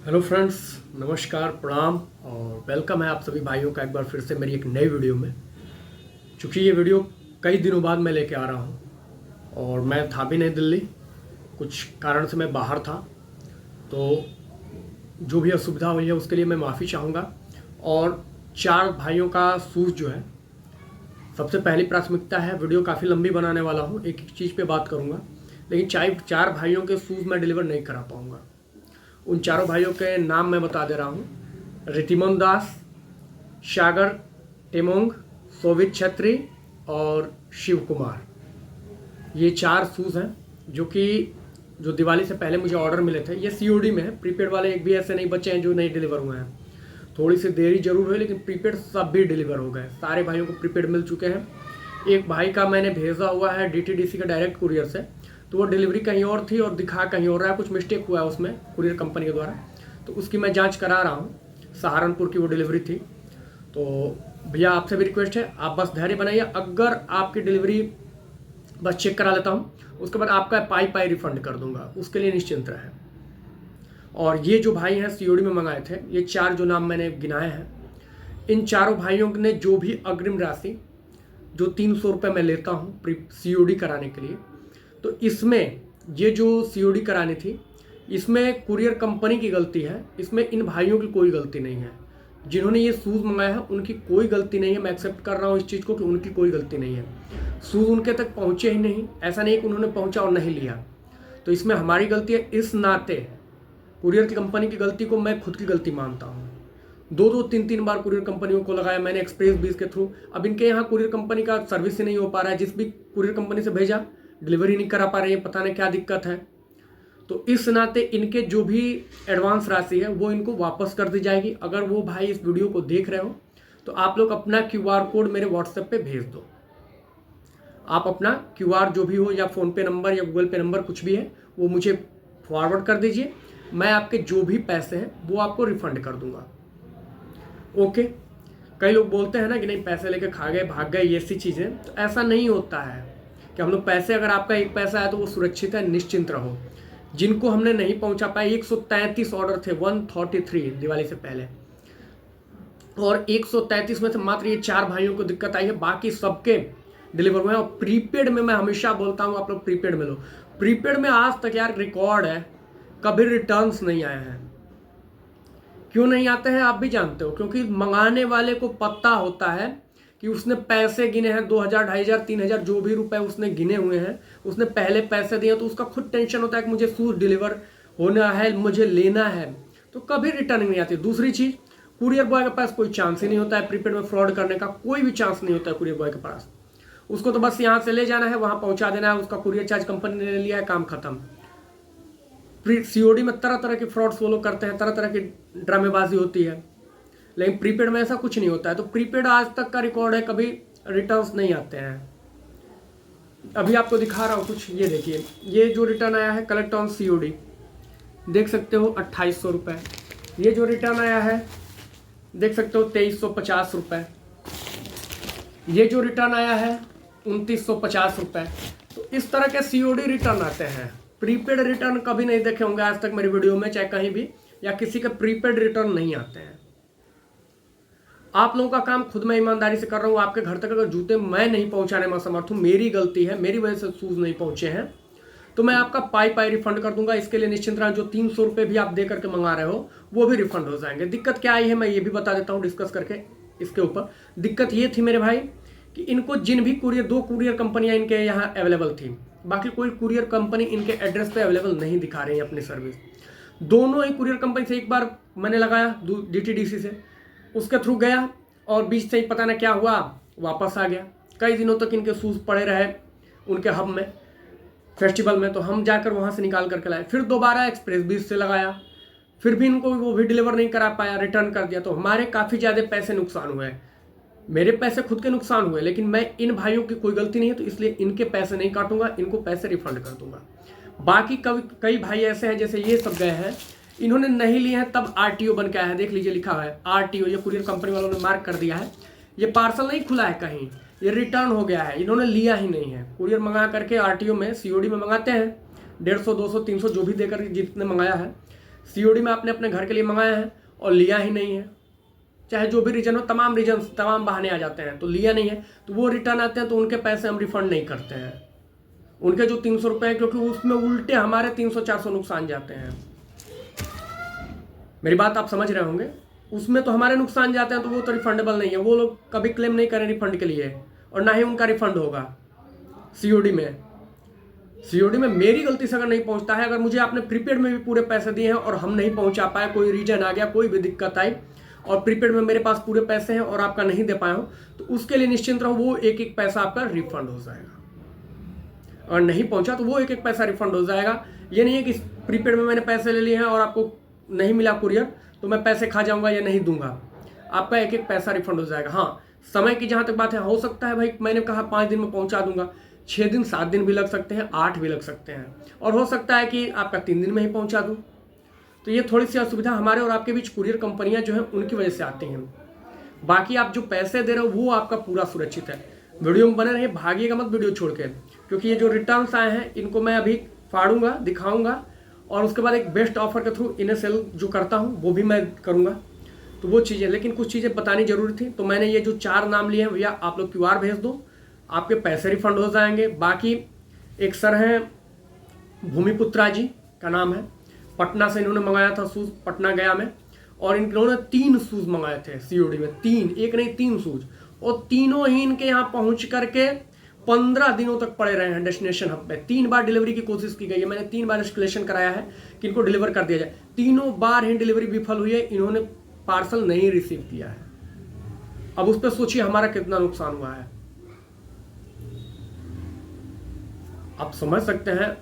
Hello friends, नमस्कार, प्रणाम और वेलकम है आप सभी भाइयों का एक बार फिर से मेरी एक नई वीडियो में। चूँकि ये वीडियो कई दिनों बाद मैं लेके आ रहा हूँ और मैं था भी नहीं दिल्ली, कुछ कारण से मैं बाहर था, तो जो भी असुविधा हुई है उसके लिए मैं माफ़ी चाहूँगा। और चार भाइयों का शूज़ जो है सबसे पहली प्राथमिकता है। वीडियो काफ़ी लंबी बनाने वाला हूँ, एक एक चीज़ पे बात करूँगा, लेकिन चार भाइयों के शूज़ मैं डिलीवर नहीं करा पाऊँगा। उन चारों भाइयों के नाम मैं बता दे रहा हूँ। रितिमन दास, सागर टेमोंग, सोवित छत्री और शिव कुमार। ये चार शूज़ हैं जो दिवाली से पहले मुझे ऑर्डर मिले थे। ये सीओडी में है, प्रीपेड वाले एक भी ऐसे नहीं बचे हैं जो नहीं डिलीवर हुए हैं। थोड़ी सी देरी जरूर हुई, लेकिन प्रीपेड सब भी डिलीवर हो गए। सारे भाइयों को प्रीपेड मिल चुके हैं। एक भाई का मैंने भेजा हुआ है डीटीडीसी का डायरेक्ट कुरियर से, तो वो डिलीवरी कहीं और थी और दिखा कहीं और रहा है। कुछ मिस्टेक हुआ है उसमें कुरियर कंपनी के द्वारा, तो उसकी मैं जांच करा रहा हूँ। सहारनपुर की वो डिलीवरी थी। तो भैया आपसे भी रिक्वेस्ट है, आप बस धैर्य बनाइए। अगर आपकी डिलीवरी बस चेक करा लेता हूँ, उसके बाद आपका पाई रिफंड कर दूंगा, उसके लिए निश्चिंत रहे। और ये जो भाई हैं सीओडी में मंगाए थे, ये चार जो नाम मैंने गिनाए हैं, इन चारों भाइयों ने जो भी अग्रिम राशि जो 300 रुपये मैं लेता हूँ सीओडी कराने के लिए, तो इसमें ये जो सीओडी करानी थी, इसमें कुरियर कंपनी की गलती है। इसमें इन भाइयों की कोई गलती नहीं है। जिन्होंने ये शूज़ मंगाया है उनकी कोई गलती नहीं है। मैं एक्सेप्ट कर रहा हूँ इस चीज़ को कि उनकी कोई गलती नहीं है। शूज़ उनके तक पहुँचे ही नहीं, ऐसा नहीं कि उन्होंने पहुँचा और नहीं लिया। तो इसमें हमारी गलती है। इस नाते कुरियर की कंपनी की गलती को मैं खुद की गलती मानता हूँ। दो तीन बार कुरियर कंपनियों को लगाया मैंने एक्सप्रेस बीस के थ्रू। अब इनके यहाँ कुरियर कंपनी का सर्विस ही नहीं हो पा रहा है। जिस भी कुरियर कंपनी से भेजा डिलीवरी नहीं करा पा रही है, पता नहीं क्या दिक्कत है। तो इस नाते इनके जो भी एडवांस राशि है वो इनको वापस कर दी जाएगी। अगर वो भाई इस वीडियो को देख रहे हो तो आप लोग अपना क्यूआर कोड मेरे व्हाट्सएप पे भेज दो। आप अपना क्यूआर जो भी हो, या फ़ोन पे नंबर या गूगल पे नंबर कुछ भी है, वो मुझे फॉरवर्ड कर दीजिए। मैं आपके जो भी पैसे हैं वो आपको रिफंड कर दूंगा। ओके। कई लोग बोलते हैं ना कि नहीं पैसे लेके खा गए, भाग गए, ये सी चीज़ें, तो ऐसा नहीं होता है कि हम लोग पैसे, अगर आपका एक पैसा है तो वो सुरक्षित है, निश्चिंत रहो। जिनको हमने नहीं पहुंचा पाए, 133 ऑर्डर थे, 133 दिवाली से पहले, और 133 में से मात्र ये चार भाइयों को दिक्कत आई है, बाकी सबके डिलीवर हुए हैं। और प्रीपेड में मैं हमेशा बोलता हूँ आप लोग प्रीपेड में लो। प्रीपेड में आज तक यार रिकॉर्ड है, कभी रिटर्न्स नहीं आए हैं। क्यों नहीं आते हैं आप भी जानते हो, क्योंकि मंगाने वाले को पता होता है कि उसने पैसे गिने हैं, 2000, 2500, 3000 जो भी रुपए उसने गिने हुए हैं, उसने पहले पैसे दिए, तो उसका खुद टेंशन होता है कि मुझे शूज डिलीवर होना है, मुझे लेना है, तो कभी रिटर्न नहीं आती। दूसरी चीज, कुरियर बॉय के पास कोई चांस ही नहीं होता है प्रीपेड में फ्रॉड करने का, कोई भी चांस नहीं होता है कुरियर बॉय के पास। उसको तो बस यहाँ से ले जाना है, वहां पहुंचा देना है, उसका कुरियर चार्ज कंपनी ने ले लिया है, काम खत्म। सीओडी में तरह तरह के फ्रॉड फॉलो करते हैं, तरह तरह की ड्रामेबाजी होती है, लेकिन प्रीपेड में ऐसा कुछ नहीं होता है। तो प्रीपेड आज तक का रिकॉर्ड है, कभी रिटर्न्स नहीं आते हैं। अभी आपको दिखा रहा हूँ कुछ, ये देखिए, ये जो रिटर्न आया है कलेक्ट ऑन सीओडी, देख सकते हो 2800 रुपये। ये जो रिटर्न आया है देख सकते हो 2350 रुपये। ये जो रिटर्न आया है 2950 रुपये। तो इस तरह के सीओडी रिटर्न आते हैं। प्रीपेड रिटर्न कभी नहीं देखे होंगे आज तक मेरी वीडियो में, चाहे कहीं भी, या किसी के प्रीपेड रिटर्न नहीं आते हैं। आप लोगों का काम खुद मैं ईमानदारी से कर रहा हूँ। आपके घर तक अगर जूते मैं नहीं पहुंचाने में समर्थ हूँ, मेरी गलती है, मेरी वजह से शूज नहीं पहुंचे हैं, तो मैं आपका पाई रिफंड कर दूंगा। इसके लिए निश्चिंत रहें। जो 300 रुपये भी आप दे करके मंगा रहे हो वो भी रिफंड हो जाएंगे। दिक्कत क्या आई है मैं ये भी बता देता हूँ डिस्कस करके इसके ऊपर। दिक्कत ये थी मेरे भाई कि इनको जिन भी कुरियर, 2 कुरियर कंपनियां इनके यहाँ अवेलेबल थी, बाकी कोई कुरियर कंपनी इनके एड्रेस पे अवेलेबल नहीं दिखा रही है अपनी सर्विस। दोनों ही कुरियर कंपनी से एक बार मैंने लगाया डीटीडीसी से, उसके थ्रू गया और बीच से ही पता ना क्या हुआ, वापस आ गया। कई दिनों तक इनके शूज़ पड़े रहे उनके हब में, फेस्टिवल में, तो हम जाकर वहाँ से निकाल करके लाए। फिर दोबारा एक्सप्रेस बीस से लगाया, फिर भी इनको वो भी डिलीवर नहीं करा पाया, रिटर्न कर दिया। तो हमारे काफ़ी ज़्यादा पैसे नुकसान हुए। मेरे पैसे खुद के नुकसान हुए, लेकिन मैं इन भाइयों की कोई गलती नहीं है, तो इसलिए इनके पैसे नहीं काटूंगा, इनको पैसे रिफंड कर दूंगा। बाकी कई भाई ऐसे हैं, जैसे ये सब गए हैं, इन्होंने नहीं लिए हैं, तब आरटीओ बन के आया है। देख लीजिए लिखा हुआ है आरटीओ, ये कुरियर कंपनी वालों ने मार्क कर दिया है। ये पार्सल नहीं खुला है कहीं, ये रिटर्न हो गया है, इन्होंने लिया ही नहीं है। कुरियर मंगा करके आरटीओ में, सीओडी में मंगाते हैं 150, 200, 300 जो भी देकर जितने मंगाया है, सीओडी में आपने अपने घर के लिए मंगाया है और लिया ही नहीं है, चाहे जो भी रीजन हो, तमाम रीजन तमाम बहाने आ जाते हैं, तो लिया नहीं है तो वो रिटर्न आते हैं, तो उनके पैसे हम रिफंड नहीं करते हैं। उनके जो 300 रुपये हैं, क्योंकि उसमें उल्टे हमारे 300-400 नुकसान जाते हैं। मेरी बात आप समझ रहे होंगे, उसमें तो हमारे नुकसान जाते हैं, तो वो तो रिफंडेबल नहीं है। वो लोग कभी क्लेम नहीं करें रिफंड के लिए और ना ही उनका रिफंड होगा। सीओडी में मेरी गलती से अगर नहीं पहुंचता है, अगर मुझे आपने प्रीपेड में भी पूरे पैसे दिए हैं और हम नहीं पहुंचा पाए, कोई रीजन आ गया, कोई भी दिक्कत आई और प्रीपेड में मेरे पास पूरे पैसे हैं और आपका नहीं दे पाया हो, तो उसके लिए निश्चिंत रहो, वो एक एक पैसा आपका रिफंड हो जाएगा। और नहीं पहुंचा तो वो एक एक पैसा रिफंड हो जाएगा। ये नहीं है कि प्रीपेड में मैंने पैसे ले लिए हैं और आपको नहीं मिला कुरियर तो मैं पैसे खा जाऊंगा या नहीं दूंगा। आपका एक एक पैसा रिफंड हो जाएगा। हाँ, समय की जहां तक बात है, हो सकता है भाई मैंने कहा 5 दिन में पहुंचा दूंगा, 6 दिन 7 दिन भी लग सकते हैं, 8 भी लग सकते हैं, और हो सकता है कि आपका 3 दिन में ही पहुंचा दूं। तो ये थोड़ी सी असुविधा हमारे और आपके बीच कुरियर कंपनियां जो है उनकी वजह से आती हैं। बाकी आप जो पैसे दे रहे हो वो आपका पूरा सुरक्षित है। वीडियो में बने रहिए, भागिएगा मत वीडियो छोड़ के, क्योंकि ये जो रिटर्न्स आए हैं इनको मैं अभी फाड़ूंगा, दिखाऊंगा, और उसके बाद एक बेस्ट ऑफर के थ्रू इन्हें सेल जो करता हूँ वो भी मैं करूँगा। तो वो चीज़ें, लेकिन कुछ चीज़ें बतानी जरूरी थी, तो मैंने ये जो 4 नाम लिए हैं भैया, आप लोग QR भेज दो, आपके पैसे रिफंड हो जाएंगे। बाकी एक सर हैं भूमिपुत्रा जी का नाम है, पटना से इन्होंने मंगाया था शूज़, पटना गया में, और इन्होंने 3 शूज़ मंगाए थे सीओडी में, 3, एक नहीं 3 शूज़, और तीनों ही इनके यहाँ पहुँच करके 15 दिनों तक पड़े रहे हैं डेस्टिनेशन हब पे। 3 बार डिलीवरी की कोशिश की गई है, मैंने 3 बार एस्केलेशन कराया है कि इनको डिलीवर कर दिया जाए, तीनों बार ही डिलीवरी विफल हुई है, इन्होंने पार्सल नहीं रिसीव किया है। अब उस पर सोचिए हमारा कितना नुकसान हुआ है। आप समझ सकते हैं,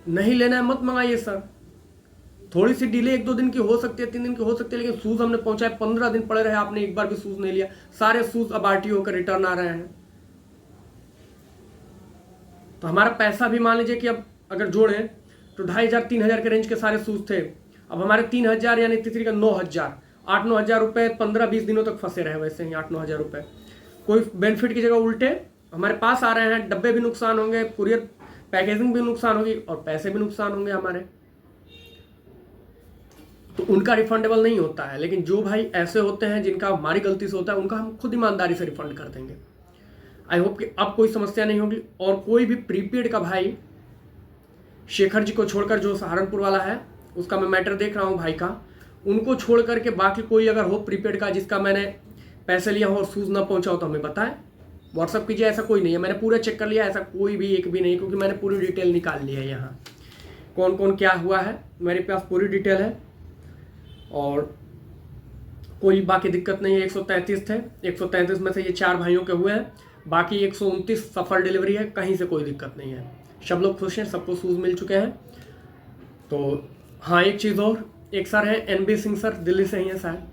नहीं लेना है मत मंगाइए सर। थोड़ी सी डिले 1-2 दिन की हो सकती है, 3 दिन की हो सकती है, लेकिन शूज हमने पहुंचाए, 15 दिन पड़े रहे, आपने एक बार भी शूज नहीं लिया। सारे शूज अब RTO होकर रिटर्न आ रहे हैं, तो हमारा पैसा भी मान लीजिए कि अब अगर जोड़ें तो 2500-3000 के रेंज के सारे शूज थे, अब हमारे 3000 यानी तीसरी का 9000, 8-9 हजार रुपये 15-20 दिनों तक फंसे रहे वैसे ही 8-9 हजार रुपये। कोई बेनिफिट की जगह उल्टे हमारे पास आ रहे हैं, डब्बे भी नुकसान होंगे, कुरियर पैकेजिंग भी नुकसान होगी और पैसे भी नुकसान होंगे हमारे, तो उनका रिफंडेबल नहीं होता है। लेकिन जो भाई ऐसे होते हैं जिनका हमारी गलती से होता है, उनका हम खुद ईमानदारी से रिफंड कर देंगे। आई होप कि अब कोई समस्या नहीं होगी। और कोई भी प्रीपेड का भाई, शेखर जी को छोड़कर जो सहारनपुर वाला है उसका मैं मैटर देख रहा हूँ भाई का, उनको छोड़ करके बाकी कोई अगर हो प्रीपेड का जिसका मैंने पैसे लिया हो और शूज़ ना पहुँचा हो तो हमें बताएं, व्हाट्सअप कीजिए। ऐसा कोई नहीं है, मैंने पूरा चेक कर लिया, ऐसा कोई भी एक भी नहीं, क्योंकि मैंने पूरी डिटेल निकाल ली है। यहाँ कौन कौन क्या हुआ है मेरे पास पूरी डिटेल है, और कोई बाकी दिक्कत नहीं है। 133 थे, 133 में से ये 4 भाइयों के हुए हैं, बाकी 129 सफल डिलीवरी है, कहीं से कोई दिक्कत नहीं है, सब लोग खुश हैं, सबको शूज़ मिल चुके हैं। तो हाँ, एक चीज़ और, एक सर हैं NB सिंह सर, दिल्ली से ही हैं शायद,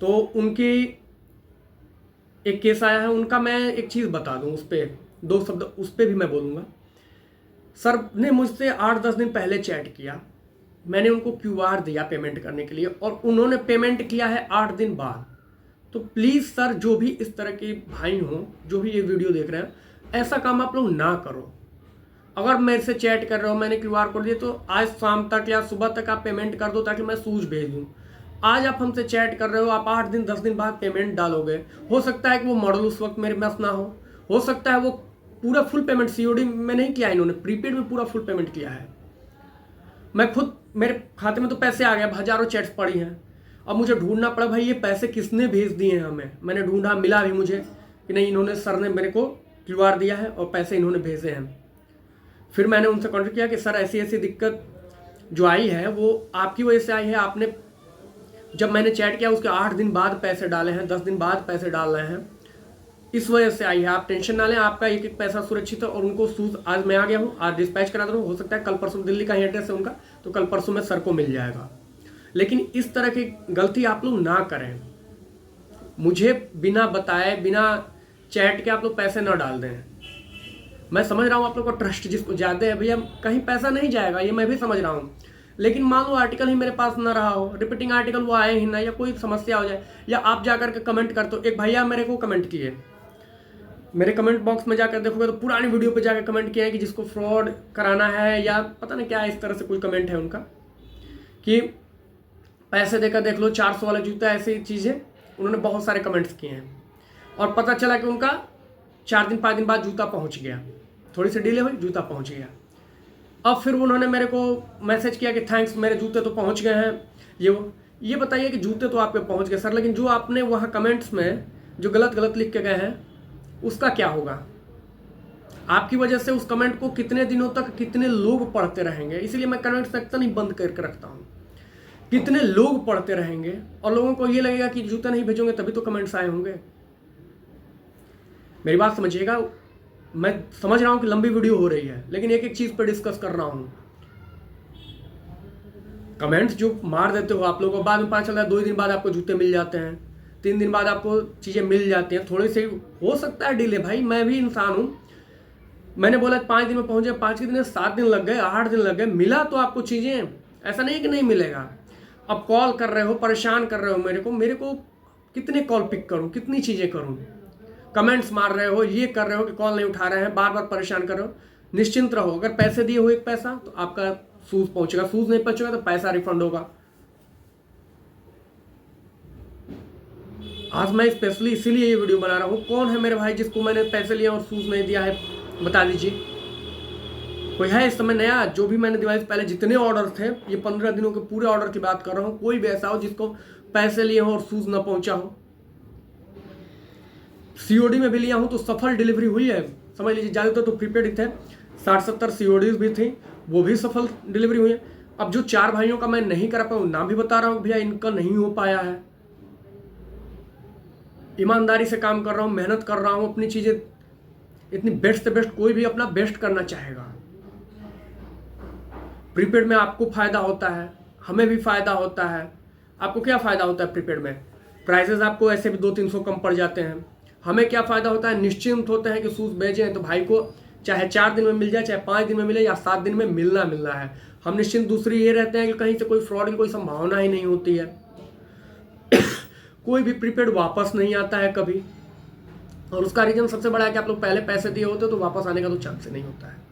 तो उनकी एक केस आया है, उनका मैं एक चीज़ बता दूं, उस पर 2 शब्द उस पर भी मैं बोलूँगा। सर ने मुझसे 8-10 दिन पहले चैट किया, मैंने उनको QR दिया पेमेंट करने के लिए और उन्होंने पेमेंट किया है 8 दिन बाद। तो प्लीज़ सर, जो भी इस तरह के भाई हों, जो भी ये वीडियो देख रहे हैं, ऐसा काम आप लोग ना करो। अगर मेरे से चैट कर रहे हो, मैंने QR कोड दिया, तो आज शाम तक या सुबह तक आप पेमेंट कर दो ताकि मैं शूज़ भेज दूँ। आज आप हमसे चैट कर रहे हो, आप 8 दिन 10 दिन बाद पेमेंट डालोगे, हो सकता है कि वो मॉडल उस वक्त मेरे पास ना हो सकता है वो पूरा फुल पेमेंट COD में नहीं किया, इन्होंने प्रीपेड में पूरा फुल पेमेंट किया है। मैं खुद, मेरे खाते में तो पैसे आ गए, हजारों चैट्स पड़ी हैं, अब मुझे ढूंढना पड़ा भाई ये पैसे किसने भेज दिए हैं हमें। मैंने ढूंढा, मिला भी मुझे कि नहीं, इन्होंने, सर ने मेरे को QR दिया है और पैसे इन्होंने भेजे हैं। फिर मैंने उनसे कॉन्टेक्ट किया कि सर ऐसी ऐसी दिक्कत जो आई है वो आपकी वजह से आई है, आपने जब मैंने चैट किया उसके 8 दिन बाद पैसे डाले हैं, 10 दिन बाद पैसे डाल रहे हैं, इस वजह से आई है, आप टेंशन ना लें, आपका एक एक पैसा सुरक्षित है। और उनको शूज़ आज मैं आ गया हूँ, आज डिस्पैच करा दूँ, हो सकता है कल परसों, दिल्ली का ही एड्रेस है उनका, तो कल परसों में सर को मिल जाएगा। लेकिन इस तरह की गलती आप लोग ना करें, मुझे बिना बताए, बिना चैट के आप लोग पैसे ना डाल दें। मैं समझ रहा हूँ आप लोग का ट्रस्ट जिसको ज़्यादा है, भैया कहीं पैसा नहीं जाएगा, ये मैं भी समझ रहा हूँ, लेकिन मान लो आर्टिकल ही मेरे पास ना रहा हो, रिपीटिंग आर्टिकल वो आए ही ना, या कोई समस्या हो जाए, या आप जाकर के कमेंट करते हो। एक भैया मेरे को कमेंट किए, मेरे कमेंट बॉक्स में जाकर देखोगे तो पुरानी वीडियो पे जाकर कमेंट किया है कि जिसको फ्रॉड कराना है या पता नहीं क्या, इस तरह से कोई कमेंट है उनका, कि पैसे देकर देख लो, 400 वाला जूता, ऐसी चीज़ें उन्होंने बहुत सारे कमेंट्स किए हैं। और पता चला कि उनका 4 दिन 5 दिन बाद जूता पहुंच गया, थोड़ी सी डिले हुई, जूता पहुंच गया। अब फिर उन्होंने मेरे को मैसेज किया कि थैंक्स, मेरे जूते तो पहुंच गए हैं। ये बताइए कि जूते तो आपके पहुंच गए सर, लेकिन जो आपने वहाँ कमेंट्स में जो गलत लिख के गए हैं उसका क्या होगा? आपकी वजह से उस कमेंट को कितने दिनों तक कितने लोग पढ़ते रहेंगे? इसीलिए मैं कमेंट सेक्शन ही बंद करके रखता हूँ। कितने लोग पढ़ते रहेंगे और लोगों को ये लगेगा कि जूता नहीं भेजोगे तभी तो कमेंट्स आए होंगे। मेरी बात समझिएगा, मैं समझ रहा हूं कि लंबी वीडियो हो रही है, लेकिन एक एक चीज पर डिस्कस कर रहा हूं। कमेंट्स जो मार देते हो आप लोगों को, बाद में पता चल रहा है 2 दिन बाद आपको जूते मिल जाते हैं, 3 दिन बाद आपको चीज़ें मिल जाती हैं। थोड़ी सी हो सकता है डिले, भाई मैं भी इंसान हूं। मैंने बोला 5 दिन में पहुंचे, 5 के दिन 7 दिन लग गए, 8 दिन लग गए, मिला तो आपको चीज़ें, ऐसा नहीं कि नहीं मिलेगा। अब कॉल कर रहे हो, परेशान कर रहे हो मेरे को कितने कॉल पिक करूं, कितनी चीज़ें करूं? कमेंट्स मार रहे हो, ये कर रहे हो कि कॉल नहीं उठा रहे हैं, बार बार परेशान कर रहे हो। निश्चिंत रहो, अगर पैसे दिए हो 1 पैसा तो आपका शूज पहुंचेगा, शूज नहीं पहुंचेगा तो पैसा रिफंड होगा। आज मैं स्पेशली इसीलिए ये वीडियो बना रहा हूँ। कौन है मेरे भाई जिसको मैंने पैसे लिए और शूज नहीं दिया है, बता दीजिए। कोई है इस समय नया? जो भी मैंने दिवाली से पहले जितने ऑर्डर थे, ये 15 दिनों के पूरे ऑर्डर की बात कर रहा हूँ, कोई भी ऐसा हो जिसको पैसे लिए हो और शूज ना पहुंचा हो। सीओडी में भी लिया हूं तो सफल डिलीवरी हुई है, समझ लीजिए। ज़्यादातर तो प्रीपेड ही थे, 60-70 सीओडीज भी थी, वो भी सफल डिलीवरी हुई है। अब जो 4 भाइयों का मैं नहीं करा पाऊँ, नाम भी बता रहा हूँ भैया, इनका नहीं हो पाया है। ईमानदारी से काम कर रहा हूँ, मेहनत कर रहा हूँ, अपनी चीज़ें इतनी बेस्ट से बेस्ट, कोई भी अपना बेस्ट करना चाहेगा। प्रीपेड में आपको फायदा होता है, हमें भी फायदा होता है। आपको क्या फायदा होता है प्रीपेड में? प्राइसेस आपको ऐसे भी 200-300 कम पड़ जाते हैं। हमें क्या फायदा होता है? निश्चिंत होते हैं कि शूज भेजें तो भाई को चाहे 4 दिन में मिल जाए, चाहे 5 दिन में मिले, या 7 दिन में मिलना है। हम निश्चिंत दूसरी ये रहते हैं कि कहीं से कोई फ्रॉड की कोई संभावना ही नहीं होती है। कोई भी प्रीपेड वापस नहीं आता है कभी, और उसका रीजन सबसे बड़ा है कि आप लोग पहले पैसे दिए होते तो वापस आने का तो चांस नहीं होता है।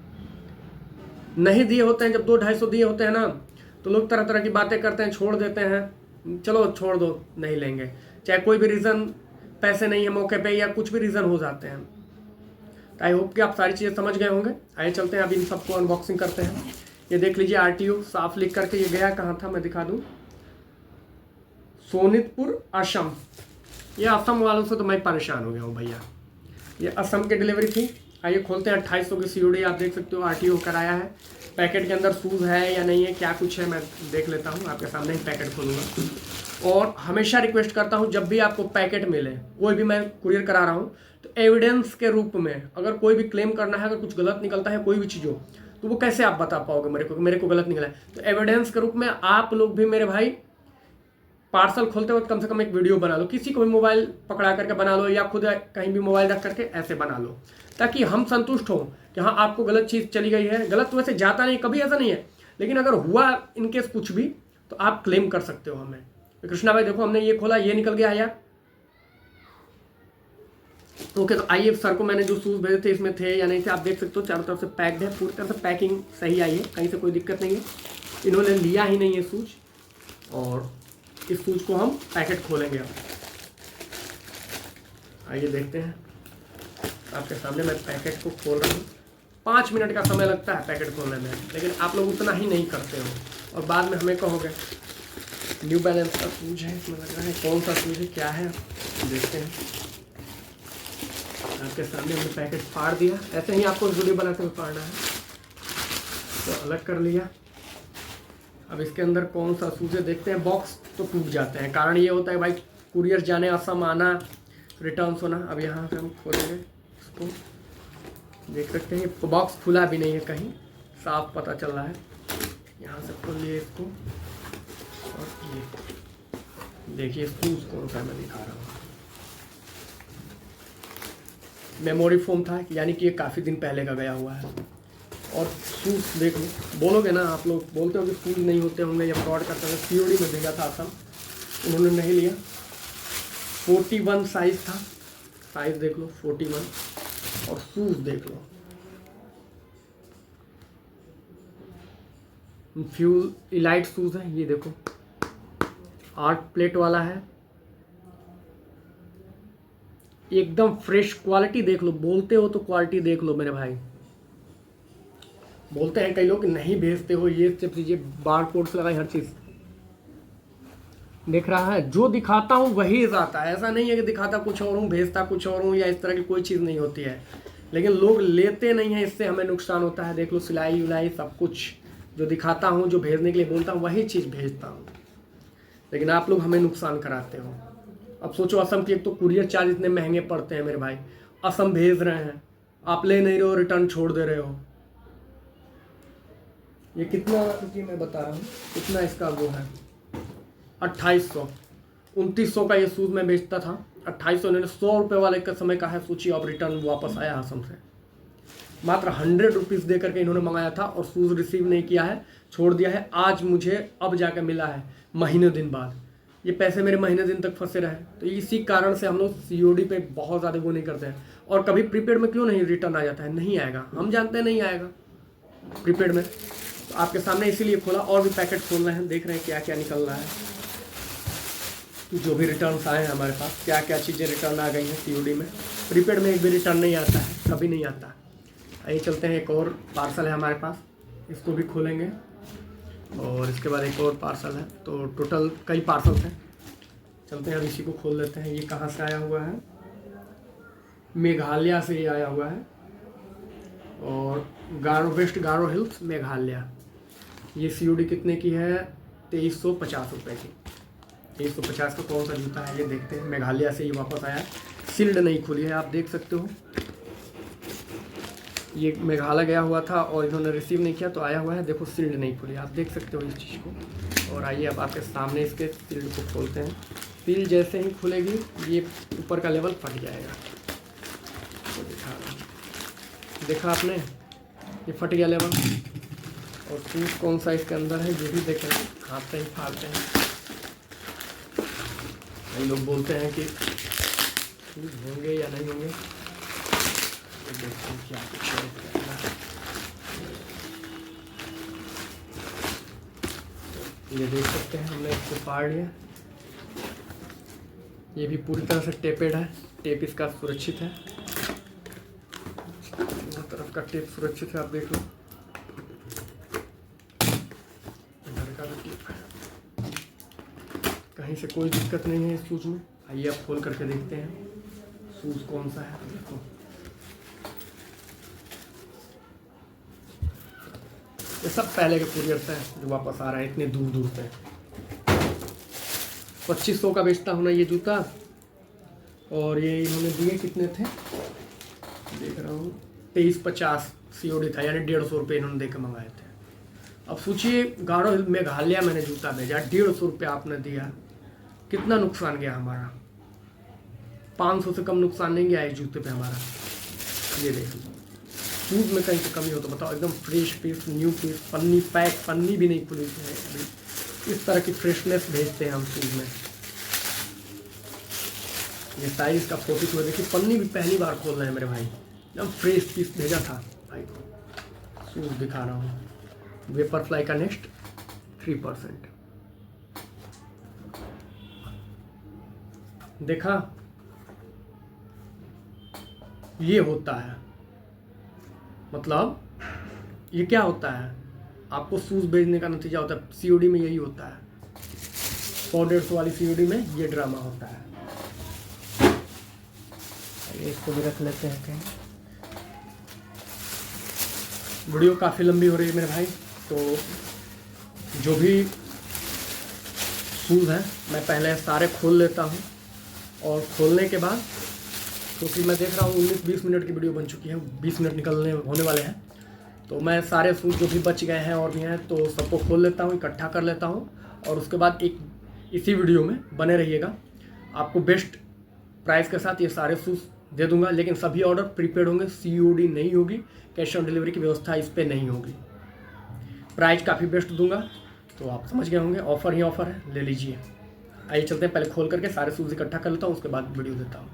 नहीं दिए होते हैं, जब 200-250 दिए होते हैं ना, तो लोग तरह तरह की बातें करते हैं, छोड़ देते हैं, चलो छोड़ दो, नहीं लेंगे, चाहे कोई भी रीज़न, पैसे नहीं है मौके पे या कुछ भी रीज़न हो जाते हैं। आई होप कि आप सारी चीज़ें समझ गए होंगे। आइए चलते हैं, अभी इन सबको अनबॉक्सिंग करते हैं। ये देख लीजिए, RTO साफ लिख करके, ये गया कहाँ था मैं दिखा दूँ, सोनितपुर असम। ये असम वालों से तो मैं परेशान हो गया हूँ भैया, ये असम की डिलीवरी थी। आइए खोलते हैं। 2800 की COD, आप देख सकते हो, RTO कराया है। पैकेट के अंदर शूज़ है या नहीं है, क्या कुछ है, मैं देख लेता हूँ, आपके सामने ही पैकेट खोलूँगा। और हमेशा रिक्वेस्ट करता हूँ, जब भी आपको पैकेट मिले, कोई भी मैं कुरियर करा रहा हूँ, तो एविडेंस के रूप में अगर कोई भी क्लेम करना है, अगर कुछ गलत निकलता है कोई भी चीज़ हो, तो वो कैसे आप बता पाओगे मेरे को गलत निकला है? तो एविडेंस के रूप में आप लोग भी मेरे भाई पार्सल खोलते वक्त कम से कम एक वीडियो बना लो, किसी को भी मोबाइल पकड़ा करके बना लो, या खुद कहीं भी मोबाइल रख करके ऐसे बना लो, ताकि हम संतुष्ट हों कि हाँ आपको गलत चीज़ चली गई है। गलत तो वैसे जाता नहीं, कभी ऐसा नहीं है, लेकिन अगर हुआ इनकेस कुछ भी, तो आप क्लेम कर सकते हो हमें। तो कृष्णा भाई देखो, हमने ये खोला, ये निकल गया यार। ओके, तो आइए, सर को मैंने जो शूज़ भेजे थे इसमें थे या नहीं थे, आप देख सकते हो, चारों तरफ से पैक्ड है, पूरी तरह से पैकिंग सही आई है, कहीं से कोई दिक्कत नहीं है। इन्होंने लिया ही नहीं है शूज़, और इस शूज़ को हम पैकेट खोलेंगे अब। आइए देखते हैं, आपके सामने मैं पैकेट को खोल रहा हूँ। 5 मिनट का समय लगता है पैकेट खोलने में, लेकिन आप लोग उतना ही नहीं करते हो, और बाद में हमें कहोगे। न्यू बैलेंस का शूज है, इसमें लग रहा है, कौन सा शूज है, क्या है, देखते हैं। आपके सामने हमने पैकेट फाड़ दिया, ऐसे ही आपको वीडियो बनाते हुए फाड़ना है, तो अलग कर लिया। अब इसके अंदर कौन सा शूज है देखते हैं। बॉक्स तो टूट जाते हैं, कारण ये होता है भाई, कुरियर जाने, असम आना, रिटर्न होना। अब यहाँ से हम खोलेंगे इसको, देख सकते हैं ये बॉक्स खुला भी नहीं है, कहीं साफ पता चल रहा है। यहाँ से खोल लिए इसको, और ये देखिए शूज कौन सा मैं दिखा रहा हूँ। मेमोरी फोम था, यानी कि ये काफ़ी दिन पहले का गया हुआ है। और शूज़ देख लो, बोलोगे ना आप लोग, बोलते हो कि शूज़ नहीं होते होंगे या फ्रॉड करते होंगे। COD में भेजा था असम, उन्होंने नहीं लिया। 41 साइज़ था, साइज़ देख लो 41, और शूज़ देख लो, फ्यूल इलाइट शूज़ है, ये देखो 8 प्लेट वाला है, एकदम फ्रेश। क्वालिटी देख लो, बोलते हो तो क्वालिटी देख लो मेरे भाई। बोलते हैं कई लोग कि नहीं भेजते हो, ये सब चीज़ें बार कोड से लगाई हर चीज़। देख रहा है, जो दिखाता हूँ वही आता है। ऐसा नहीं है कि दिखाता कुछ और हूँ भेजता कुछ और हूँ, या इस तरह की कोई चीज़ नहीं होती है। लेकिन लोग लेते नहीं हैं, इससे हमें नुकसान होता है। देख लो, सिलाई उलाई सब कुछ जो दिखाता हूँ, जो भेजने के लिए बोलता हूँ वही चीज़ भेजता हूँ, लेकिन आप लोग हमें नुकसान कराते हो। अब सोचो, असम की एक तो कुरियर चार्ज इतने महंगे पड़ते हैं मेरे भाई। असम भेज रहे हैं, आप ले नहीं रहे हो, रिटर्न छोड़ दे रहे हो। ये कितना, रुकिए मैं बता रहा हूँ कितना इसका वो है। 2800, 2900 का ये शूज़ मैं बेचता था। 2800 इन्होंने 100 रुपये वाले का समय का है। सोचिए, अब रिटर्न वापस आया असम से। मात्र 100 रुपीज़ दे करके इन्होंने मंगाया था और शूज़ रिसीव नहीं किया है, छोड़ दिया है। आज मुझे अब जाकर मिला है, महीने दिन बाद। ये पैसे मेरे महीने दिन तक फंसे रहे। तो इसी कारण से हम लोग COD पे बहुत ज़्यादा वो नहीं करते हैं। और कभी प्रीपेड में क्यों नहीं रिटर्न आ जाता है? नहीं आएगा, हम जानते हैं नहीं आएगा प्रीपेड में। तो आपके सामने इसीलिए खोला, और भी पैकेट खोल रहे हैं, देख रहे हैं क्या क्या निकल रहा है। जो भी रिटर्न आए हैं हमारे पास, क्या क्या चीज़ें रिटर्न आ गई हैं COD में। प्रीपेड में एक भी रिटर्न नहीं आता है, कभी नहीं आता। आइए चलते हैं, एक और पार्सल है हमारे पास, इसको भी खोलेंगे। और इसके बाद एक और पार्सल है। तो टोटल कई पार्सल हैं। चलते हैं, अब इसी को खोल लेते हैं। ये कहाँ से आया हुआ है? मेघालय से ये आया हुआ है, और वेस्ट गारो हिल्स मेघालय। ये COD कितने की है? 2350 रुपये की। 2350 का कौन सा जूता है ये देखते हैं। मेघालय से ये वापस आया, सील्ड नहीं खुली है, आप देख सकते हो। ये मेघालय गया हुआ था और इन्होंने रिसीव नहीं किया, तो आया हुआ है। देखो, सील्ड नहीं खुली, आप देख सकते हो इस चीज़ को। और आइए अब आपके सामने इसके सील्ड को खोलते हैं। सील जैसे ही खुलेगी, ये ऊपर का लेवल फट जाएगा। तो देखा आपने, ये फट गया लेवल। और शूज़ कौन सा इसके अंदर है ये भी देखें, खाते ही फाड़ते हैं। कई लोग बोलते हैं कि शूज़ होंगे या नहीं होंगे, तो देखते हैं क्या कुछ है। ये देख सकते हैं, हमने इसको फाड़ लिया। ये भी पूरी तरह से टेपेड है, टेप इसका सुरक्षित है। दोनों तरफ का टेप सुरक्षित है, आप देख लो। इधर का भी टेप है, कहीं से कोई दिक्कत नहीं है इस शूज़ में। आइए अब खोल करके देखते हैं शूज़ कौन सा है। देखो, ये सब पहले के कुरियर से है जो वापस आ रहा है इतने दूर दूर से। 2500 का बेचता हूँ ना ये जूता, और ये इन्होंने दिए कितने थे देख रहा हूँ, 2350 COD था, यानी 150 रुपये इन्होंने देकर मंगाए थे। अब सोचिए, गारो हिल मेघालय मैंने जूता भेजा, 150 रुपये आपने दिया, कितना नुकसान गया हमारा। 500 से कम नुकसान नहीं गया इस जूते पे हमारा। ये देख लो, शूज़ में कहीं से कमी हो तो बताओ। एकदम फ्रेश पीस, न्यू पीस, पन्नी पैक, पन्नी भी नहीं खुली है अभी। इस तरह की फ्रेशनेस भेजते हैं हम शूज़ में। ये साइज का फोटो में देखिए, पन्नी भी पहली बार खोल रहे हैं मेरे भाई। एकदम फ्रेश पीस भेजा था भाई को। शूज़ दिखा रहा हूँ, वेपरफ्लाई का नेक्स्ट 3%। देखा, ये होता है, मतलब ये क्या होता है, आपको शूज़ बेचने का नतीजा होता है। COD में यही होता है, 100-150 वाली COD में ये ड्रामा होता है। इसको भी रख लेते हैं कहीं। वीडियो काफ़ी लंबी हो रही है मेरे भाई, तो जो भी शूज़ हैं मैं पहले सारे खोल लेता हूँ, और खोलने के बाद, क्योंकि मैं देख रहा हूँ 19-20 मिनट की वीडियो बन चुकी है, 20 मिनट निकलने होने वाले हैं, तो मैं सारे शूज़ जो भी बच गए हैं और भी हैं तो सबको खोल लेता हूँ, इकट्ठा कर लेता हूँ। और उसके बाद एक इसी वीडियो में बने रहिएगा, आपको बेस्ट प्राइस के साथ ये सारे शूज़ दे दूंगा। लेकिन सभी ऑर्डर प्रीपेड होंगे, COD नहीं होगी, कैश ऑन डिलीवरी की व्यवस्था इस पर नहीं होगी। प्राइस काफ़ी बेस्ट दूंगा, तो आप समझ गए होंगे, ऑफ़र ही ऑफ़र है, ले लीजिए। आइए चलते हैं, पहले खोल करके सारे शूज़ इकट्ठा कर लेता हूँ, उसके बाद वीडियो देता हूँ।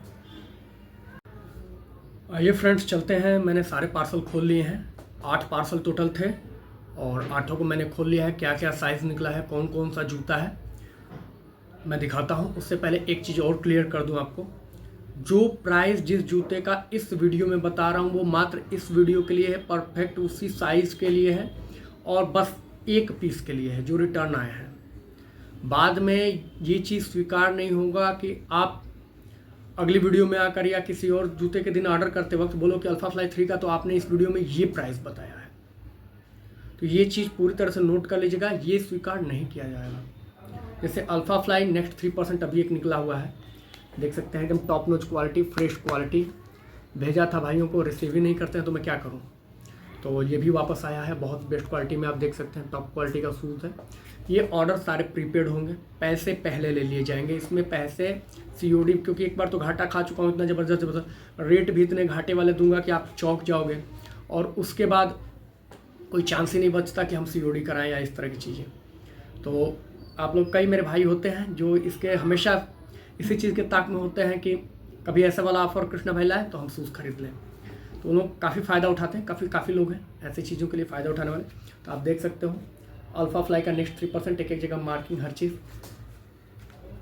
आइए फ्रेंड्स चलते हैं, मैंने सारे पार्सल खोल लिए हैं। 8 पार्सल टोटल थे, और 8 को मैंने खोल लिया है। क्या क्या साइज़ निकला है, कौन कौन सा जूता है, मैं दिखाता हूँ। उससे पहले एक चीज़ और क्लियर कर दूँ आपको, जो प्राइस जिस जूते का इस वीडियो में बता रहा हूँ वो मात्र इस वीडियो के लिए है, परफेक्ट उसी साइज़ के लिए है और बस एक पीस के लिए है जो रिटर्न आए हैं। बाद में ये चीज़ स्वीकार नहीं होगा कि आप अगली वीडियो में आकर या किसी और जूते के दिन ऑर्डर करते वक्त बोलो कि अल्फा फ्लाई 3 का तो आपने इस वीडियो में ये प्राइस बताया है। तो ये चीज़ पूरी तरह से नोट कर लीजिएगा, ये स्वीकार नहीं किया जाएगा। जैसे अल्फा फ्लाई नेक्स्ट 3% अभी एक निकला हुआ है, देख सकते हैं एकदम top notch quality, fresh quality. भेजा था भाइयों को, रिसीव ही नहीं करते हैं तो मैं क्या करूं। तो ये भी वापस आया है बहुत बेस्ट क्वालिटी में, आप देख सकते हैं टॉप क्वालिटी का शूज़ है। ये ऑर्डर सारे प्रीपेड होंगे, पैसे पहले ले लिए जाएंगे। इसमें पैसे COD, क्योंकि एक बार तो घाटा खा चुका हूँ इतना ज़बरदस्त, रेट भी इतने घाटे वाले दूंगा कि आप चौंक जाओगे और उसके बाद कोई चांस ही नहीं बचता कि हम COD कराएं या इस तरह की चीज़ें। तो आप लोग, कई मेरे भाई होते हैं जो इसके हमेशा इसी चीज़ के ताक में होते हैं कि कभी ऐसा वाला ऑफर कृष्णा भाई लाए तो हम शूज़ खरीद लें। तो वो लोग काफ़ी फ़ायदा उठाते हैं, काफ़ी लोग हैं ऐसी चीज़ों के लिए फ़ायदा उठाने वाले। तो आप देख सकते हो अल्फा फ्लाई का नेक्स्ट 3%, एक जगह मार्किंग, हर चीज़।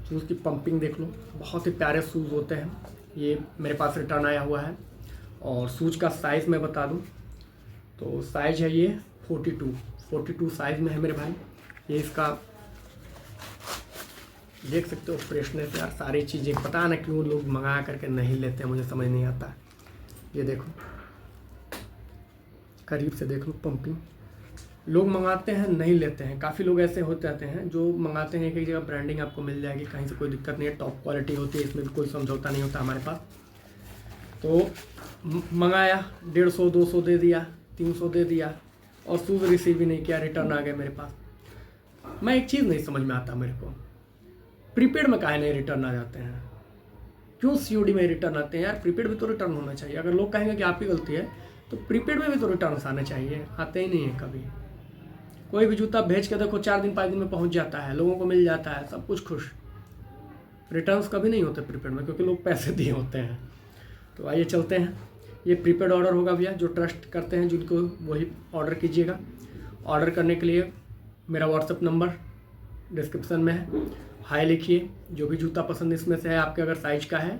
शूज़ की पंपिंग देख लो, बहुत ही प्यारे शूज़ होते हैं। ये मेरे पास रिटर्न आया हुआ है। और शूज़ का साइज़ मैं बता दूं तो साइज़ है ये 42 साइज़ में है मेरे भाई। ये इसका देख सकते हो फ्रेशनेस यार, सारी चीज़ें। पता ना क्यों लोग मंगा करके नहीं लेते हैं, मुझे समझ नहीं आता। ये देखो, करीब से देख लो पंपिंग। लोग मंगाते हैं नहीं लेते हैं, काफ़ी लोग ऐसे होते रहते हैं जो मंगाते हैं। कई जगह ब्रांडिंग आपको मिल जाएगी, कहीं से कोई दिक्कत नहीं है, टॉप क्वालिटी होती है, इसमें भी कोई समझौता नहीं होता हमारे पास। तो मंगाया, 150 200 दे दिया, 300 दे दिया और शूज़ रिसीव ही नहीं किया, रिटर्न आ गया मेरे पास। मैं एक चीज़ नहीं समझ में आता मेरे को, प्रीपेड में काहे नहीं रिटर्न आ जाते हैं, क्यों COD में रिटर्न आते हैं यार। प्रीपेड में तो रिटर्न होना चाहिए। अगर लोग कहेंगे कि आपकी गलती है तो प्रीपेड में भी तो रिटर्न आने चाहिए, आते ही नहीं है कभी। कोई भी जूता भेज के देखो 4 दिन 5 दिन में पहुंच जाता है, लोगों को मिल जाता है, सब कुछ खुश। रिटर्न्स कभी नहीं होते प्रीपेड में, क्योंकि लोग पैसे दिए होते हैं। तो आइए चलते हैं, ये प्रीपेड ऑर्डर होगा भैया, जो ट्रस्ट करते हैं जिनको, वही ऑर्डर कीजिएगा। ऑर्डर करने के लिए मेरा व्हाट्सअप नंबर डिस्क्रिप्शन में है, हाय लिखिए। जो भी जूता पसंद इसमें से है आपके, अगर साइज का है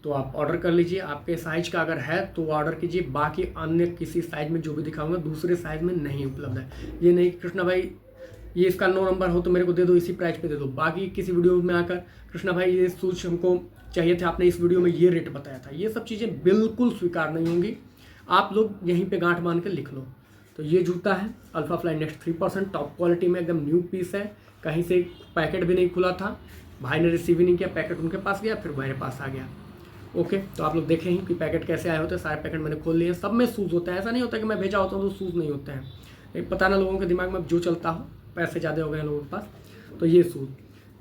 तो आप ऑर्डर कर लीजिए, आपके साइज का अगर है तो ऑर्डर कीजिए। बाकी अन्य किसी साइज में जो भी दिखाऊंगा दूसरे साइज में नहीं उपलब्ध है। ये नहीं कृष्णा भाई ये इसका 9 नंबर हो तो मेरे को दे दो, इसी प्राइस पे दे दो। बाकी किसी वीडियो में आकर कृष्णा भाई ये शूज हमको चाहिए थे, आपने इस वीडियो में ये रेट बताया था, ये सब चीज़ें बिल्कुल स्वीकार नहीं होंगी। आप लोग यहीं पर गांठ बांध के लिख लो। तो ये जूता है alpha fly next 3%, top quality में, एकदम न्यू पीस है। कहीं से पैकेट भी नहीं खुला था, भाई ने रिसीव ही नहीं किया, पैकेट उनके पास गया, फिर मेरे पास आ गया। ओके, तो आप लोग देखें ही कि पैकेट कैसे आए होते हैं। सारे पैकेट मैंने खोल लिए, सब में शूज़ होता है। ऐसा नहीं होता कि मैं भेजा होता हूँ तो शूज़ नहीं होते हैं। एक पता ना लोगों के दिमाग में जो चलता हो, पैसे ज़्यादा हो गए हैं लोगों के पास। तो ये शूज़,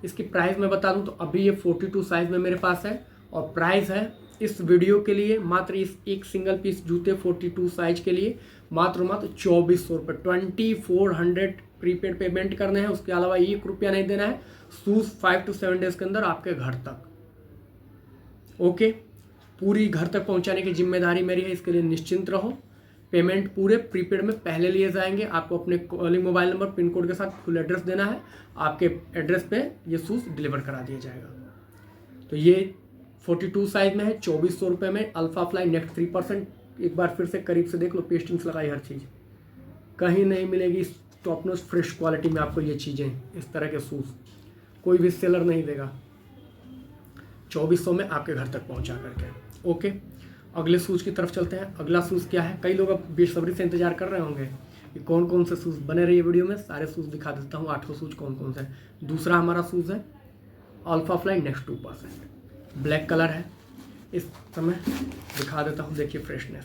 इसकी प्राइस मैं बता दूँ तो अभी ये 42 साइज़ में मेरे पास है और प्राइस है इस वीडियो के लिए मात्र इस एक सिंगल पीस जूते 42 साइज के लिए मात्र 2400 रुपये, 2400 प्रीपेड पेमेंट करने हैं। उसके अलावा 1 रुपया नहीं देना है। शूज़ 5 to 7 डेज के अंदर आपके घर तक। ओके, पूरी घर तक पहुंचाने की जिम्मेदारी मेरी है, इसके लिए निश्चिंत रहो। पेमेंट पूरे प्रीपेड में पहले लिए जाएंगे। आपको अपने calling mobile number, pin code के साथ फुल एड्रेस देना है। आपके एड्रेस पे ये शूज़ डिलीवर करा दिया जाएगा। तो ये 42 साइज में है, 2400 रुपये में अल्फा फ्लाई नेक्स्ट 3%। एक बार फिर से करीब से देख लो, पेस्टिंग्स लगाई, हर चीज़ कहीं नहीं मिलेगी इस टॉप नॉच फ्रेश क्वालिटी में आपको। ये चीज़ें, इस तरह के शूज़ कोई भी सेलर नहीं देगा 2400 में आपके घर तक पहुंचा करके। ओके, अगले शूज़ की तरफ चलते हैं। अगला शूज़ क्या है, कई लोग अब बेसब्री से इंतजार कर रहे होंगे कि कौन कौन से शूज़ बने रहिए वीडियो में। सारे शूज़ दिखा देता हूँ, 8 शूज़ कौन कौन से हैं। दूसरा हमारा शूज़ है alpha fly next 2%, black colour है। इस समय दिखा देता हूँ, देखिए फ्रेशनेस।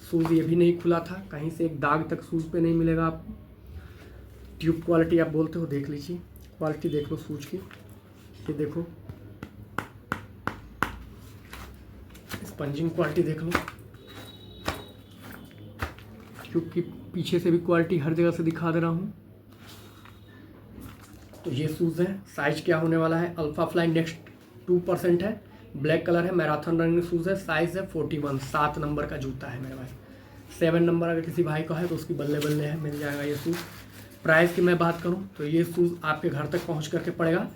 शूज़ ये भी नहीं खुला था, कहीं से एक दाग तक शूज़ पे नहीं मिलेगा आपको। ट्यूब क्वालिटी आप बोलते हो, देख लीजिए, क्वालिटी देख लो शूज़ की। ये देखो स्पंजिंग क्वालिटी देख लो, ट्यूब की पीछे से भी क्वालिटी हर जगह से दिखा दे रहा हूँ। तो ये शूज़ है। साइज क्या होने वाला है, अल्फा फ्लाई नेक्स्ट 2% है, ब्लैक कलर है, मैराथन रनिंग शूज़ है। साइज़ है 41, 7 नंबर का जूता है मेरे भाई। 7 नंबर अगर किसी भाई का है तो उसकी बल्ले बल्ले है, मिल जाएगा ये शूज़। प्राइस की मैं बात करूं तो ये शूज़ आपके घर तक पहुंच करके पड़ेगा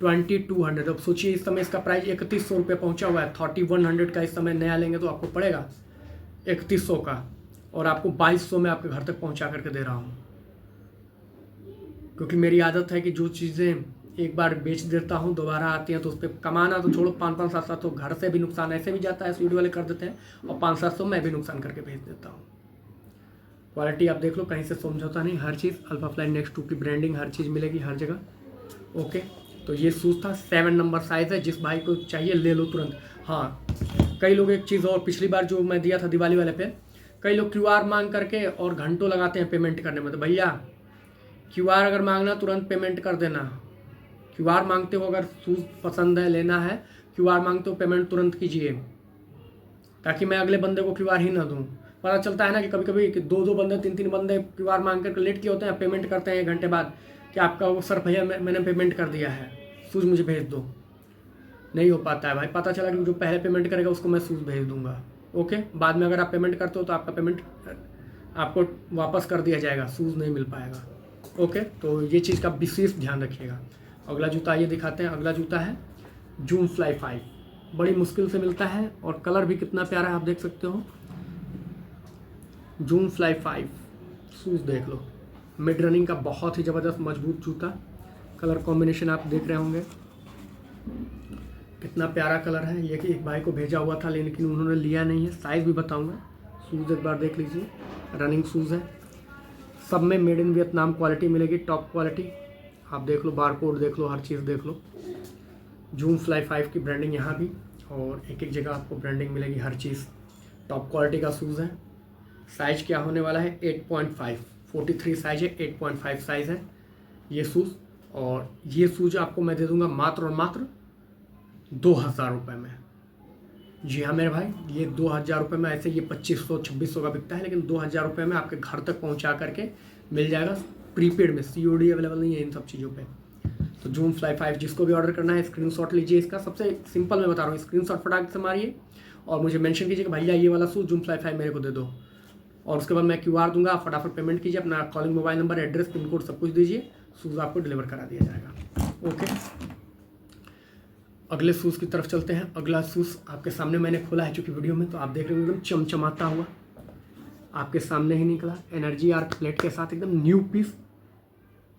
2200। अब सोचिए इस समय इसका प्राइस 3100 रुपये पहुँचा हुआ है। 3100 का इस समय नया लेंगे तो आपको पड़ेगा 3100 का, और आपको 2200 में आपके घर तक पहुँचा करके दे रहा हूँ। क्योंकि मेरी आदत है कि जो चीज़ें एक बार बेच देता हूँ दोबारा आती हैं तो उस पर कमाना तो छोड़ो, 5-5, 7-7 तो घर से भी नुकसान ऐसे भी जाता है, स्वीट वाले कर देते हैं, और 5-700 मैं भी नुकसान करके भेज देता हूँ। क्वालिटी आप देख लो, कहीं से समझौता नहीं, हर चीज़ अल्फा फ्लाई नेक्स्ट 2 की ब्रांडिंग हर चीज़ मिलेगी हर जगह। ओके, तो ये शूज़ था, 7 नंबर साइज़ है, जिस भाई को चाहिए ले लो तुरंत। हाँ, कई लोग एक चीज़ और, पिछली बार जो मैं दिया था दिवाली वाले पे, कई लोग QR मांग करके और घंटों लगाते हैं पेमेंट करने में। तो भैया QR अगर मांगना तुरंत पेमेंट कर देना। QR मांगते हो, अगर शूज़ पसंद है लेना है, QR मांगते हो पेमेंट तुरंत कीजिए, ताकि मैं अगले बंदे को QR ही ना दूँ। पता चलता है ना कि कभी कभी कि 2-2 बंदे 3-3 बंदे QR मांग कर लेट किए होते हैं, पेमेंट करते हैं 1 घंटे बाद कि आपका वो सर भैया मैंने पेमेंट कर दिया है, शूज़ मुझे भेज दो। नहीं हो पाता है भाई, पता चला कि जो पहले पेमेंट करेगा उसको मैं शूज़ भेज दूँगा। ओके, बाद में अगर आप पेमेंट करते हो तो आपका पेमेंट आपको वापस कर दिया जाएगा, शूज़ नहीं मिल पाएगा। ओके, तो ये चीज़ का विशेष ध्यान रखिएगा। अगला जूता ये दिखाते हैं। अगला जूता है जूम फ्लाई 5, बड़ी मुश्किल से मिलता है और कलर भी कितना प्यारा है आप देख सकते हो। जूम फ्लाई 5 शूज़ देख लो, मिड रनिंग का बहुत ही ज़बरदस्त मजबूत जूता। कलर कॉम्बिनेशन आप देख रहे होंगे कितना प्यारा कलर है। ये कि एक भाई को भेजा हुआ था लेकिन उन्होंने लिया नहीं है। साइज़ भी बताऊंगा, शूज़ एक बार देख लीजिए, रनिंग शूज़ है, सब में मेड इन वियतनाम क्वालिटी मिलेगी, टॉप क्वालिटी। आप देख लो, बारकोड देख लो, हर चीज़ देख लो। जूम फ्लाई 5 की ब्रांडिंग यहाँ भी, और एक एक जगह आपको ब्रांडिंग मिलेगी, हर चीज़ टॉप क्वालिटी का शूज़ है। साइज़ क्या होने वाला है 8.5, 43 साइज़ है, 8.5 साइज़ है ये शूज़। और ये शूज़ आपको मैं दे दूँगा मात्र और मात्र 2000 रुपये में। जी हाँ मेरे भाई, ये 2000 रुपये में, ऐसे ये 2500-2600 का बिकता है, लेकिन 2000 रुपये में आपके घर तक पहुँचा करके मिल जाएगा प्रीपेड में। COD अवेलेबल नहीं है इन सब चीज़ों पे। तो जूम फ्लाई 5 जिसको भी ऑर्डर करना है स्क्रीनशॉट लीजिए इसका, सबसे सिंपल मैं बता रहा हूँ, स्क्रीनशॉट फटाक से मारिए और मुझे मेंशन कीजिए कि भैया ये वाला शूज़ जूम फ्लाई 5 मेरे को दे दो, और उसके बाद मैं QR दूंगा, आप फटाफट पेमेंट कीजिए, अपना calling mobile number, address, pin code सब कुछ दीजिए, शूज़ आपको डिलीवर करा दिया जाएगा। ओके, अगले शूज़ की तरफ चलते हैं। अगला शूज़ आपके सामने मैंने खोला है चूँकि वीडियो में, तो आप देख रहे हो एकदम चमचमाता हुआ आपके सामने ही निकला, एनर्जी आर्क प्लेट के साथ, एकदम न्यू पीस।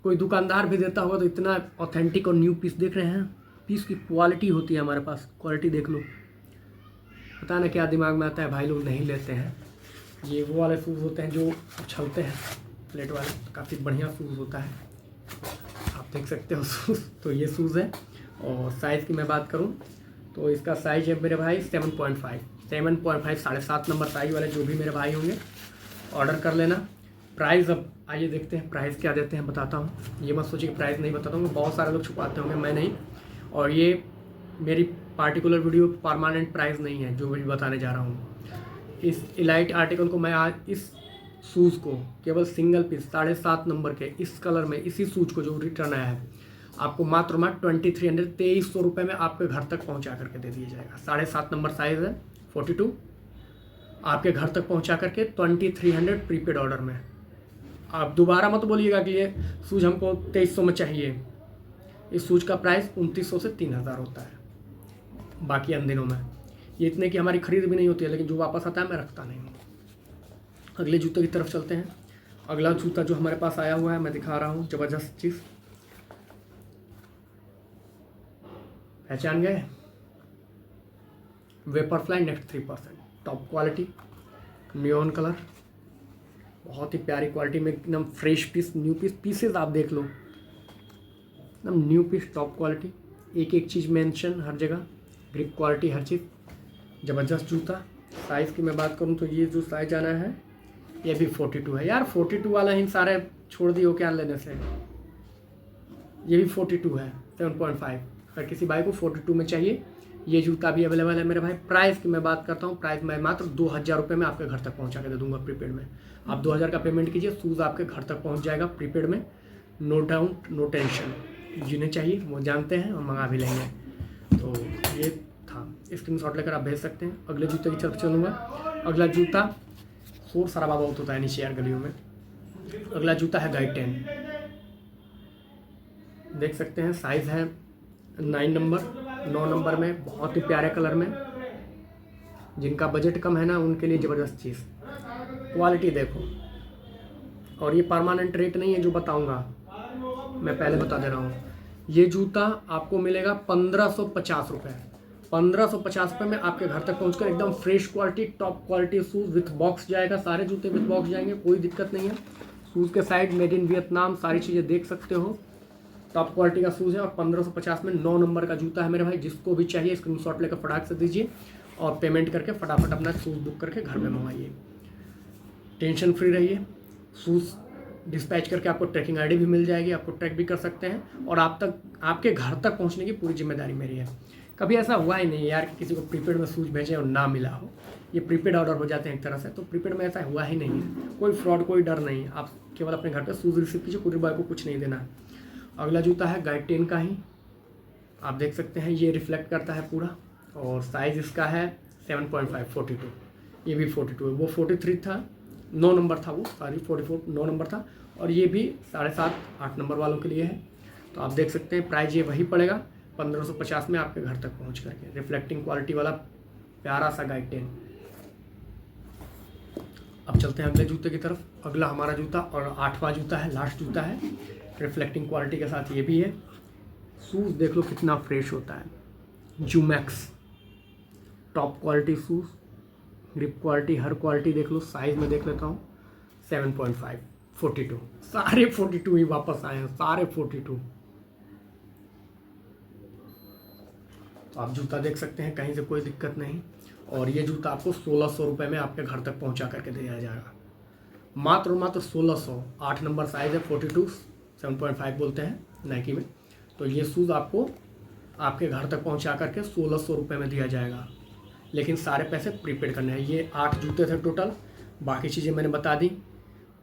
कोई दुकानदार भी देता होगा तो इतना ऑथेंटिक और न्यू पीस देख रहे हैं, पीस की क्वालिटी होती है हमारे पास, क्वालिटी देख लो। पता ना क्या दिमाग में आता है, भाई लोग नहीं लेते हैं। ये वो वाले शूज़ होते हैं जो उछलते हैं, प्लेट वाले, काफ़ी बढ़िया शूज़ होता है, आप देख सकते हो शूज़। तो ये शूज़ है, और साइज़ की मैं बात करूं तो इसका साइज़ है मेरे भाई 7.5, 7.5 नंबर साइज़ वाले जो भी मेरे भाई होंगे ऑर्डर कर लेना। प्राइस अब आइए देखते हैं प्राइस क्या देते हैं, बताता हूं। ये मत सोचिए कि प्राइस नहीं बताता हूँ, बहुत सारे लोग छुपाते होंगे, मैं नहीं। और ये मेरी पार्टिकुलर वीडियो परमानेंट प्राइस नहीं है जो मैं बताने जा रहा हूँ। इस इलाइट आर्टिकल को मैं आज, इस शूज़ को केवल सिंगल पीस 7.5 नंबर के इस कलर में, इसी शूज़ को जो रिटर्न आया है, आपको मात्र 2300 रुपये में आपके घर तक पहुंचा करके दे दिया जाएगा। 7.5 नंबर साइज़ है, 42, आपके घर तक पहुंचा करके 2300 प्रीपेड ऑर्डर में। आप दोबारा मत बोलिएगा कि ये शूज़ हमको 2300 में चाहिए। इस शूज़ का प्राइस 2900 से 3000 होता है बाकी अन्य दिनों में। ये इतने की हमारी खरीद भी नहीं होती है, लेकिन जो वापस आता है मैं रखता नहीं हूँ। अगले जूते की तरफ चलते हैं। अगला जूता जो हमारे पास आया हुआ है मैं दिखा रहा हूँ, ज़बरदस्त चीज़, पहचान गए, Vaporfly next 3%, top quality, neon colour, बहुत ही प्यारी क्वालिटी में, एकदम fresh piece, new piece, pieces आप देख लो, एकदम न्यू पीस, टॉप क्वालिटी, एक एक चीज़ मेंशन हर जगह, ग्रिप क्वालिटी हर चीज़, ज़बरदस्त जूता। साइज़ की मैं बात करूँ तो ये जो साइज आना है ये भी 42 है। यार 42 वाला ही सारे छोड़ दियो क्या लेने से, ये भी 42 है, 7.5। अगर किसी भाई को 42 में चाहिए, ये जूता भी अवेलेबल है मेरे भाई। प्राइस की मैं बात करता हूँ, प्राइस मैं मात्र 2000 रुपये में आपके घर तक पहुँचा के दे दूँगा प्रीपेड में। आप 2000 का पेमेंट कीजिए, शूज़ आपके घर तक पहुँच जाएगा प्रीपेड में, नो डाउट नो टेंशन। जिन्हें चाहिए वो जानते हैं और मंगा भी लेंगे। तो ये था, स्क्रीनशॉट लेकर आप भेज सकते हैं। अगले जूते की तरफ चलूँगा। अगला जूता, शोर शराबा बहुत होता है नीचे यार गलियों में। अगला जूता है गाइड 10, देख सकते हैं, साइज़ है 9 नंबर, 9 नंबर में बहुत ही प्यारे कलर में। जिनका बजट कम है ना उनके लिए ज़बरदस्त चीज़। क्वालिटी देखो, और ये परमानेंट रेट नहीं है जो बताऊंगा, मैं पहले बता दे रहा हूँ। ये जूता आपको मिलेगा 1550 रुपये। 1550 रुपये में आपके घर तक पहुँचकर एकदम fresh quality, top quality shoes with box जाएगा। सारे जूते विथ बॉक्स जाएंगे, कोई दिक्कत नहीं है। शूज़ के साइड मेड इन वियतनाम, सारी चीज़ें देख सकते हो। टॉप क्वालिटी का शूज़ है और 1550 में 9 नंबर का जूता है मेरे भाई। जिसको भी चाहिए स्क्रीनशॉट लेकर फटाक से दीजिए और पेमेंट करके फटाफट अपना शूज़ बुक करके घर में मंगवाइए। टेंशन फ्री रहिए। शूज़ डिस्पैच करके आपको ट्रैकिंग आईडी भी मिल जाएगी, आपको ट्रैक भी कर सकते हैं और आपके घर तक पहुंचने की पूरी जिम्मेदारी मेरी है। कभी ऐसा हुआ ही नहीं यार कि किसी को प्रीपेड में शूज़ भेजें और ना मिला हो। ये प्रीपेड ऑर्डर हो जाते हैं एक तरह से, तो प्रीपेड में ऐसा हुआ ही नहीं है। कोई फ्रॉड, कोई डर नहीं। आप केवल अपने घर पर शूज़ रिसीव कीजिए, कुरियर बॉय को कुछ नहीं देना है। अगला जूता है गाइड 10 का ही, आप देख सकते हैं ये रिफ्लेक्ट करता है पूरा और साइज़ इसका है 7.5 42। ये भी 42 है, वो 43 था, 9 नंबर था वो, सॉरी 44 9 नंबर था। और ये भी 7.5 8 नंबर वालों के लिए है। तो आप देख सकते हैं प्राइस ये वही पड़ेगा 1550 में आपके घर तक पहुंच करके। रिफ्लेक्टिंग क्वालिटी वाला प्यारा सा गाइड 10। अब चलते हैं अगले जूते की तरफ। अगला हमारा जूता और 8वां जूता है, लास्ट जूता है, रिफ्लेक्टिंग क्वालिटी के साथ ये भी है। शूज़ देख लो कितना फ्रेश होता है। ZoomX top quality shoes, grip quality, हर क्वालिटी देख लो। साइज़ में देख लेता हूँ 7.5 42, सारे 42 ही वापस आए हैं, सारे 42। तो आप जूता देख सकते हैं, कहीं से कोई दिक्कत नहीं। और ये जूता आपको 1600 रुपये में आपके घर तक पहुंचा करके दिया जाएगा, मात्र 1600। 8 नंबर साइज़ है, 42 7.5 बोलते हैं नाइकी में। तो ये शूज़ आपको आपके घर तक पहुंचा करके 1600 रुपये में दिया जाएगा, लेकिन सारे पैसे प्रीपेड करने हैं। ये 8 जूते थे टोटल, बाकी चीज़ें मैंने बता दी।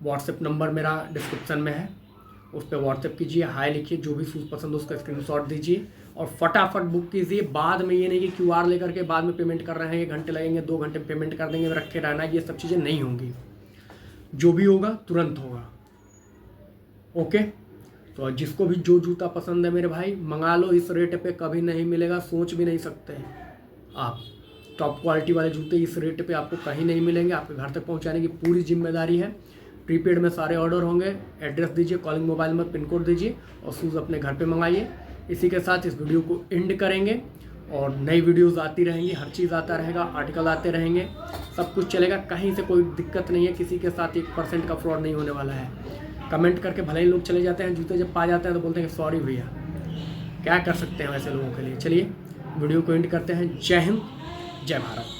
व्हाट्सएप नंबर मेरा डिस्क्रिप्शन में है, उस पर व्हाट्सएप कीजिए, हाय लिखिए, जो भी शूज़ पसंद हो उसका स्क्रीनशॉट दीजिए और फटाफट बुक कीजिए। बाद में ये नहीं कि QR लेकर के बाद में पेमेंट कर रहे हैं, 1 घंटे लगेंगे, 2 घंटे पेमेंट कर देंगे, रखे रहना, ये सब चीज़ें नहीं होंगी। जो भी होगा तुरंत होगा। ओके, तो जिसको भी जो जूता पसंद है मेरे भाई मंगा लो। इस रेट पे कभी नहीं मिलेगा, सोच भी नहीं सकते आप। टॉप क्वालिटी वाले जूते इस रेट पे आपको कहीं नहीं मिलेंगे। आपके घर तक पहुंचाने की पूरी जिम्मेदारी है। प्रीपेड में सारे ऑर्डर होंगे। एड्रेस दीजिए, कॉलिंग मोबाइल में पिन कोड दीजिए और शूज़ अपने घर पे मंगाइए। इसी के साथ इस वीडियो को एंड करेंगे और नई वीडियोस आती रहेंगी, हर चीज़ आता रहेगा, आर्टिकल आते रहेंगे, सब कुछ चलेगा। कहीं से कोई दिक्कत नहीं है, किसी के साथ 1% का फ्रॉड नहीं होने वाला है। कमेंट करके भले ही लोग चले जाते हैं, जूते जब पा जाते हैं तो बोलते हैं सॉरी भैया, क्या कर सकते हैं वैसे लोगों के लिए। चलिए वीडियो को एंड करते हैं। जय हिंद, जय भारत।